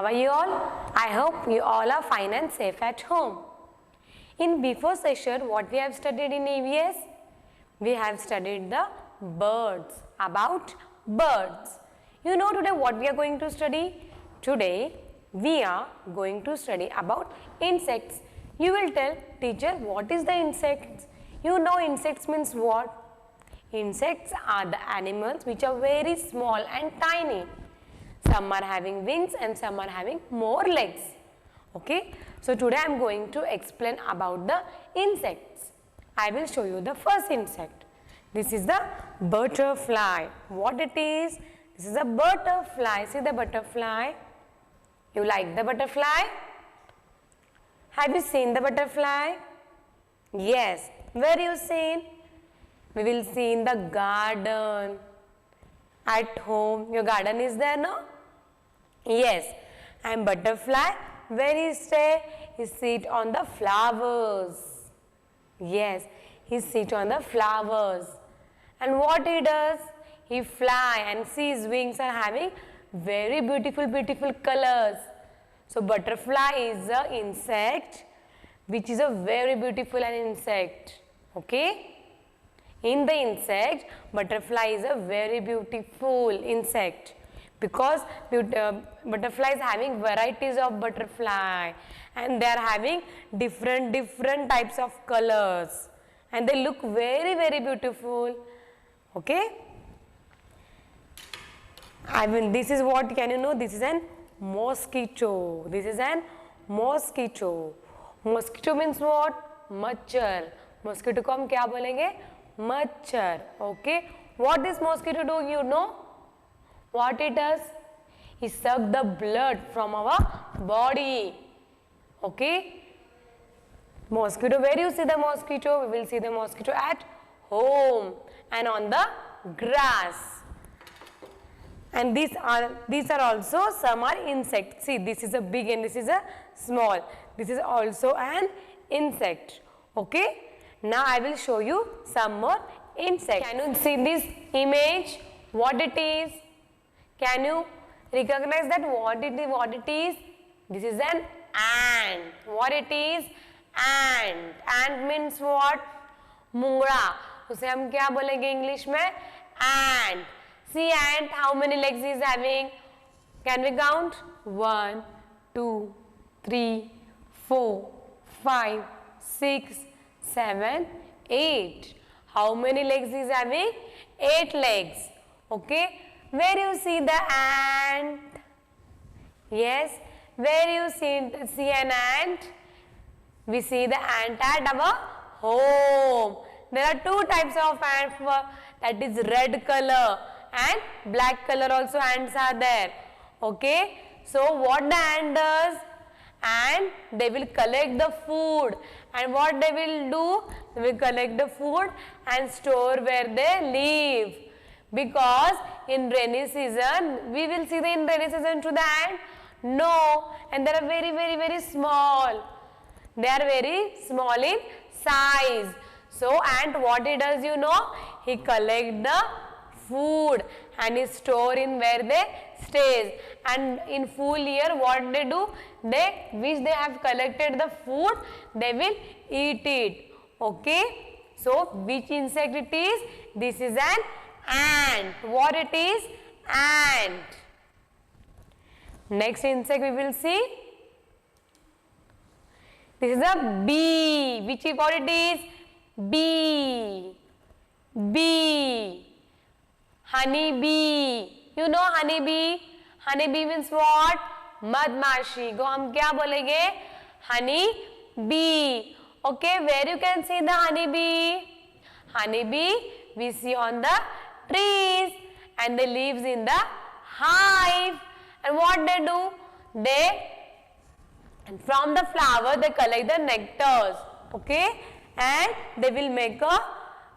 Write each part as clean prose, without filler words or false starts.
How are you all? I hope you all are fine and safe at home. In before session, what we have studied in EVS? We have studied the birds, about birds. You know today what we are going to study? Today we are going to study about insects. You will tell, teacher, what is the insects? You know insects means what? Insects are the animals which are very small and tiny. Some are having wings and some are having more legs. Okay. So today I am going to explain about the insects. I will show you the first insect. This is the butterfly. What it is? This is a butterfly. See the butterfly? You like the butterfly? Have you seen the butterfly? Yes. Where you seen? We will see in the garden. At home. Your garden is there, no? Yes. And butterfly, where he stay? He sit on the flowers. Yes. He sit on the flowers. And what he does? He fly and see his wings are having very beautiful colors. So butterfly is a insect which is a very beautiful an insect. Okay. In the insect, butterfly is a very beautiful insect because butterfly is having varieties of butterfly and they are having different types of colors and they look very beautiful. Okay. I mean, this is what, can you know, this is an mosquito. This is an mosquito. Mosquito means what? Machhar. Mosquito को हम क्या बोलेंगे? Machhar. Okay. What this mosquito do? You know what it does? He suck the blood from our body. Okay. Mosquito. Where you see the mosquito? We will see the mosquito at home and on the grass. And these are also some are insects. See, this is a big and this is a small. This is also an insect. Okay. Now I will show you some more insects. Can you see this image? What it is? Can you recognize that what it is? This is an ant. What it is? Ant. Ant means what? Mungda. उसे हम क्या बोलेंगे English में? Ant. See ant, how many legs is having? Can we count? 1, 2, 3, 4, 5, 6, 7, 8. How many legs is having? 8 legs. Okay. Where you see the ant? Yes. Where you see an ant? We see the ant at our home. There are two types of ants, that is red color and black color also ants are there. Okay. So what the ant does? And they will collect the food, and what they will do? They will collect the food and store where they live, because in rainy season, we will see in rainy season to the ant? No, and they are very small. They are very small in size. So ant, what he does, you know, he collect the food and he store in where they stays, and in full year what they do, they which they have collected the food, they will eat it. Okay. So which insect it is? This is an ant. What it is? Ant. Next insect we will see. This is a bee. Which is what it is? Bee. Bee. Honey bee. You know honey bee? Honey bee means what? मधमाशी को हम क्या बोलेंगे? Honey bee. Okay, where you can see the honey bee? Honey bee we see on the trees and they lives in the hive. And what they do? They from the flower they collect the nectars. Okay, and they will make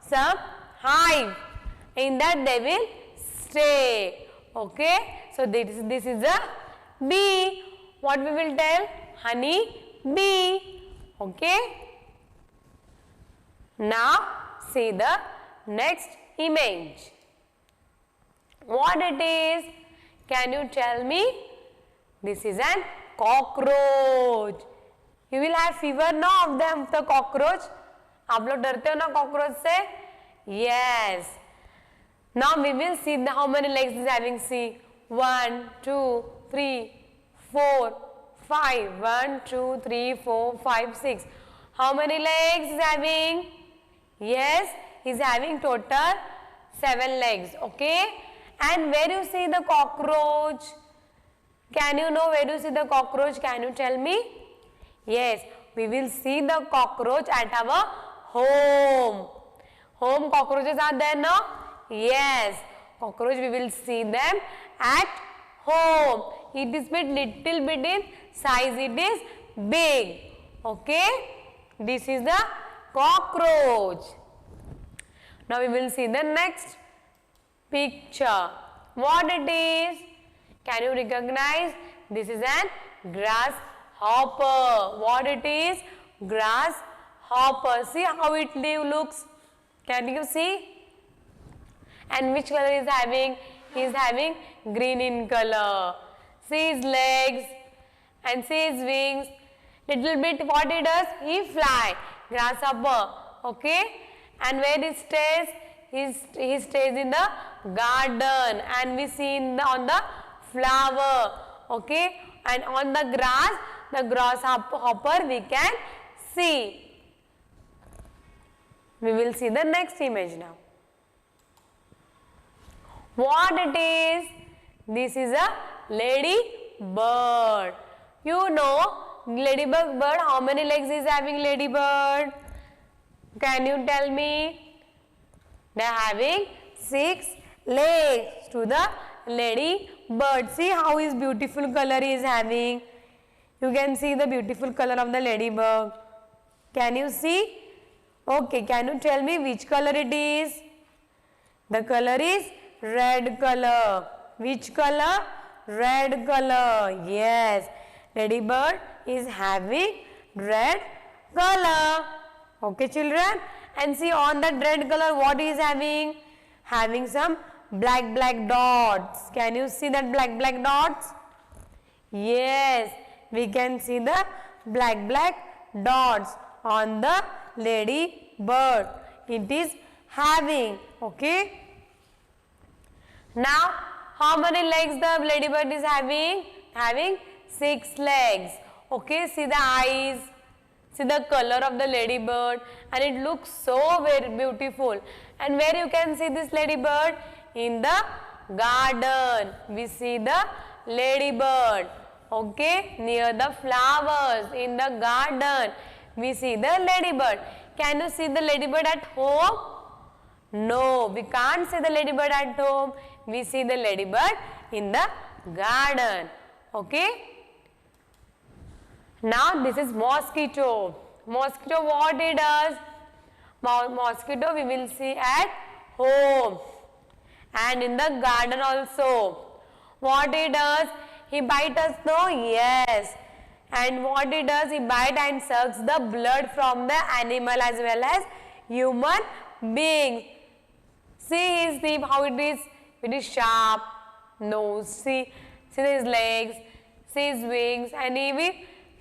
some hive. In that they will stay. Okay. So this is a bee. What we will tell? Honey bee. Okay. Now see the next image. What it is? Can you tell me? This is an cockroach. You will have fever no of them, the cockroach. आप लोग डरते हो ना cockroach से? Yes. Now we will see how many legs is having. See, 1, 2, 3, 4, 5. 1, 2, 3, 4, 5, 6. How many legs is having? Yes, is having total 7 legs. Okay. And where you see the cockroach? Can you know where you see the cockroach? Can you tell me? Yes, we will see the cockroach at our home. Home cockroaches are there now? Yes, cockroach we will see them at home. It is bit little bit in size, it is big. Okay, this is the cockroach. Now we will see the next picture. What it is? Can you recognize? This is an grasshopper. What it is? Grasshopper. See how it looks. Can you see? And which color is having? He is having green in color. See his legs and see his wings. Little bit what he does? He fly. Grasshopper. Okay. And where he stays? He stays in the garden, and we see on the flower. Okay. And on the grass, the grasshopper we can see. We will see the next image now. What it is? This is a ladybird. You know ladybird bird, how many legs is having ladybird? Can you tell me? They are having 6 legs to the ladybird. See how his beautiful color he is having. You can see the beautiful color of the ladybird. Can you see? Okay, can you tell me which color it is? The color is red color. Which color? Red color. Yes, ladybird is having red color. Okay, children. And see on that red color what is having? Having some black dots. Can you see that black dots? Yes, we can see the black dots on the ladybird. It is having. Okay. Now, how many legs the ladybird is having? Having 6 legs. Okay, see the eyes, see the color of the ladybird, and it looks so very beautiful. And where you can see this ladybird? In the garden. We see the ladybird. Okay, near the flowers in the garden. We see the ladybird. Can you see the ladybird at home? No, we can't see the ladybird at home. We see the ladybird in the garden. Okay. Now this is mosquito. Mosquito, what it does? Mosquito we will see at home and in the garden also. What it does? He bites us though? Yes. And what it does? He bites and sucks the blood from the animal as well as human beings. See his teeth, how it is. It is sharp nose. See his legs. See his wings, and he will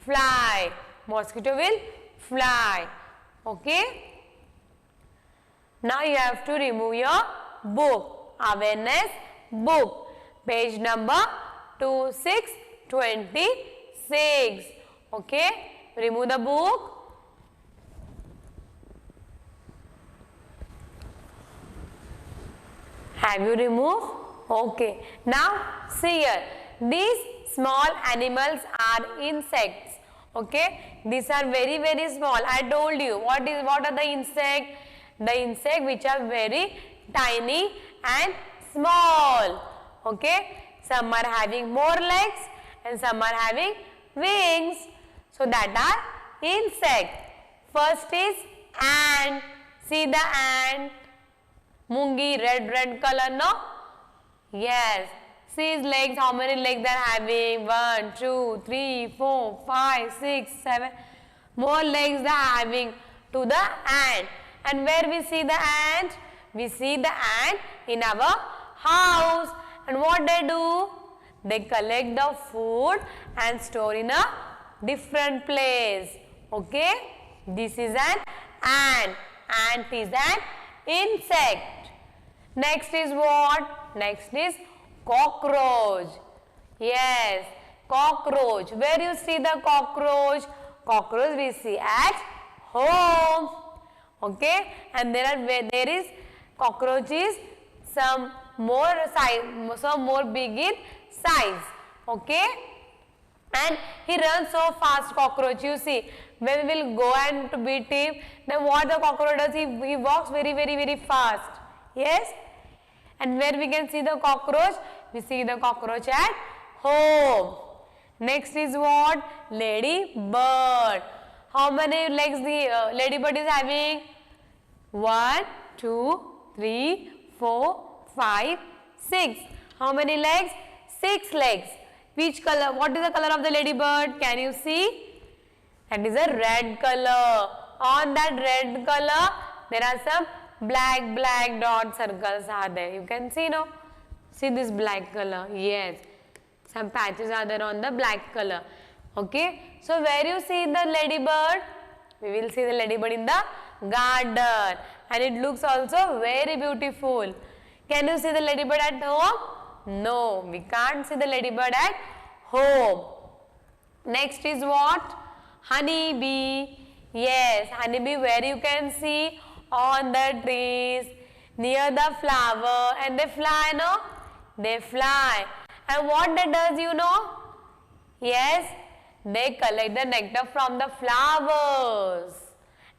fly. Mosquito will fly. Okay. Now you have to remove your book. Awareness book. Page number 2626. Okay. Remove the book. Have you removed? Okay. Now see here. These small animals are insects. Okay. These are very small. I told you what are the insects? The insects which are very tiny and small. Okay. Some are having more legs and some are having wings. So that are insects. First is ant. See the ant. Mungi, red color, no? Yes. See his legs, how many legs they are having? 1, 2, 3, 4, 5, 6, 7. More legs they are having to the ant. And where we see the ant? We see the ant in our house. And what they do? they collect the food and store in a different place. Okay, this is an ant. Ant is an insect. Next is what? Next is cockroach. Yes, cockroach. Where you see the cockroach? Cockroach we see at home. Okay, and there is cockroaches some more size, some more big in size. Okay, and he runs so fast, cockroach. You see, when we will go and to beat him, then what the cockroach does? He walks very fast. Yes, and where we can see the cockroach? We see the cockroach at home. Next is what? Ladybird. How many legs the ladybird is having? 1, 2, 3, 4, 5, 6. How many legs? 6 legs. Which color? What is the color of the ladybird? Can you see? That is a red color. On that red color, there are some black dot circles are there. You can see, no? See this black color? Yes. Some patches are there on the black color. Okay. So where you see the ladybird? We will see the ladybird in the garden. And it looks also very beautiful. Can you see the ladybird at home? No, we can't see the ladybird at home. Next is what? Honeybee. Yes, honeybee where you can see? On the trees, near the flower, and they fly, no? They fly. And what they does, you know? Yes, they collect the nectar from the flowers.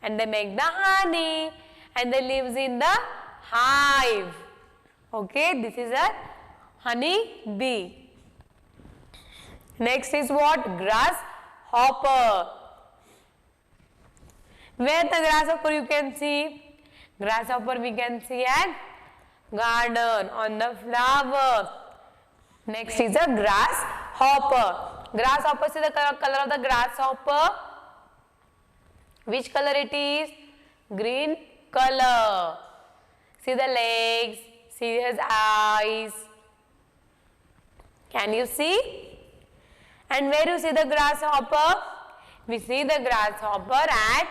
And they make the honey. And they lives in the hive. Okay, this is a honey bee. Next is what? Grasshopper. Where the grasshopper you can see? Grasshopper we can see at garden, on the flower. Next is a grasshopper. Grasshopper, see the color of the grasshopper. Which color it is? Green color. See the legs, see his eyes. Can you see? And where you see the grasshopper? We see the grasshopper at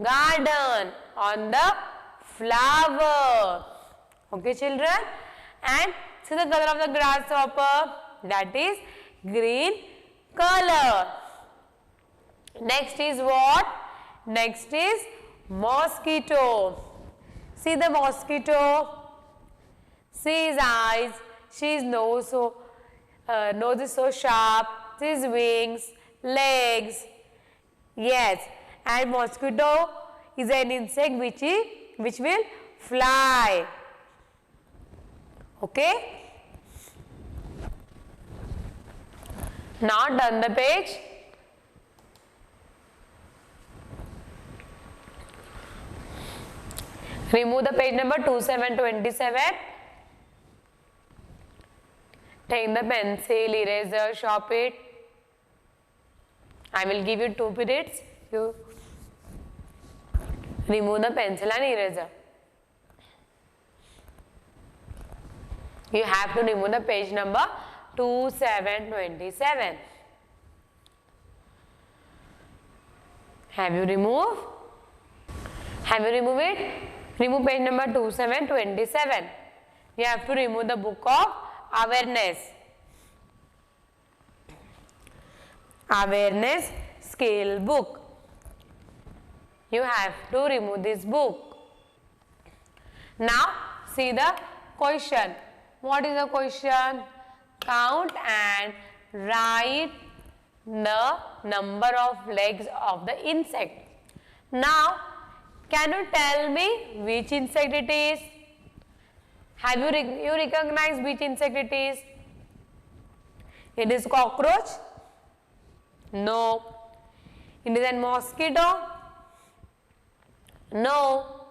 garden, on the flower. Okay, children? And see the color of the grasshopper? That is green color. Next is what? Next is mosquito. See the mosquito? See his eyes, see his nose, nose is so sharp, see his wings, legs. Yes, and mosquito is an insect which will fly. Okay? Now turn the page. Remove the page number 2727. Take the pencil, eraser, sharp it. I will give you 2 periods. You remove the pencil and eraser. You have to remove the page number 2727. Have you removed? Have you removed it? Remove page number 2727. You have to remove the book of awareness. Awareness scale book. You have to remove this book. Now see the question. What is the question? Count and write the number of legs of the insect. Now, can you tell me which insect it is? Have you recognize which insect it is? It is cockroach? No. It is a mosquito? No.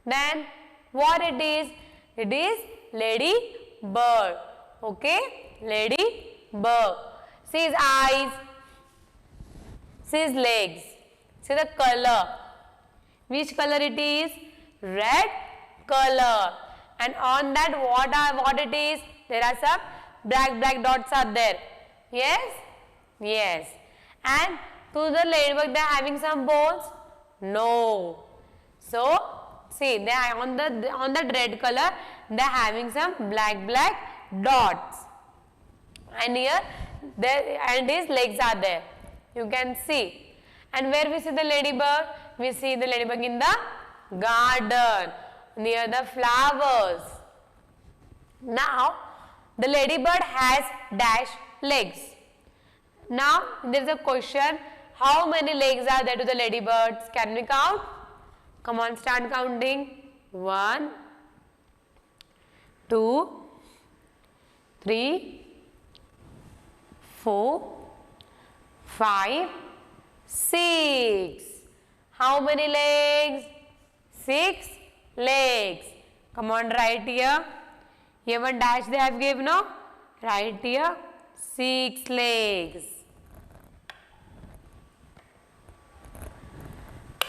Then what it is? It is ladybird. Okay? Ladybird. See his eyes. See his legs. See the color. Which color it is? Red color. And on that what it is? There are some black dots are there. Yes? Yes. And to the ladybug they are having some bones? No. So, see, they are on the red color, they are having some black dots. And here, and his legs are there. You can see. And where we see the ladybug? We see the ladybug in the garden, near the flowers. Now, the ladybird has dash legs. Now, there is a question, how many legs are there to the ladybirds? Can we count? Come on, start counting. 1, 2, 3, 4, 5, 6. How many legs? 6 legs. Come on, write here. Here one dash they have given, no? Write here 6 legs.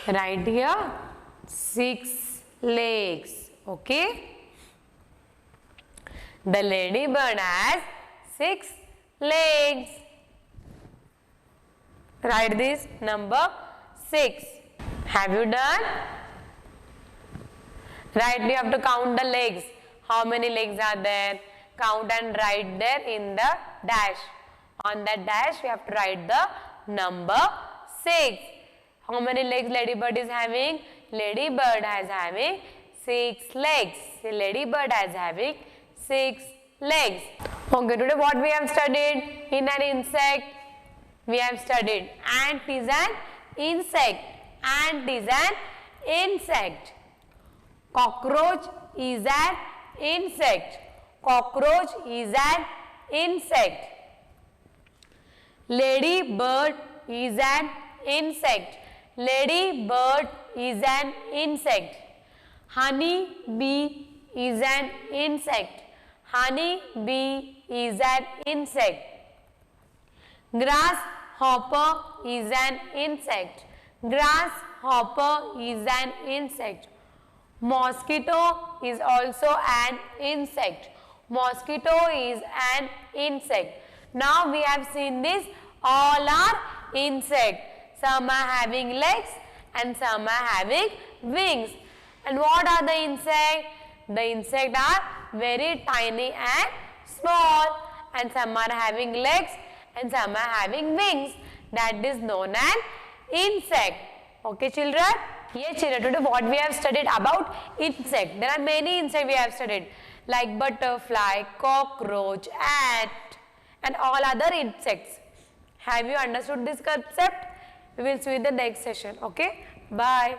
Write here 6 legs. Okay? The ladybird has 6 legs. Write this number 6. Have you done? Right, you have to count the legs. How many legs are there? Count and write there in the dash. On that dash, we have to write the number 6. How many legs ladybird is having? Ladybird is having 6 legs. The ladybird is having 6 legs. Okay, today what we have studied in an insect? We have studied ant is an insect. Ant is an insect. Cockroach is an insect. Cockroach is an insect. Ladybird is an insect. Ladybird is an insect. Honey bee is an insect. Honey bee is an insect. Grasshopper is an insect. Grasshopper is an insect. Mosquito is also an insect. Mosquito is an insect. Now we have seen this, all are insect. Some are having legs and some are having wings. And what are the insects? The insects are very tiny and small, and some are having legs and some are having wings. That is known as insect. Okay, children? Yes, children, today what we have studied about insect. There are many insects we have studied, like butterfly, cockroach, ant, and all other insects. Have you understood this concept? We will see you in the next session. Okay? Bye.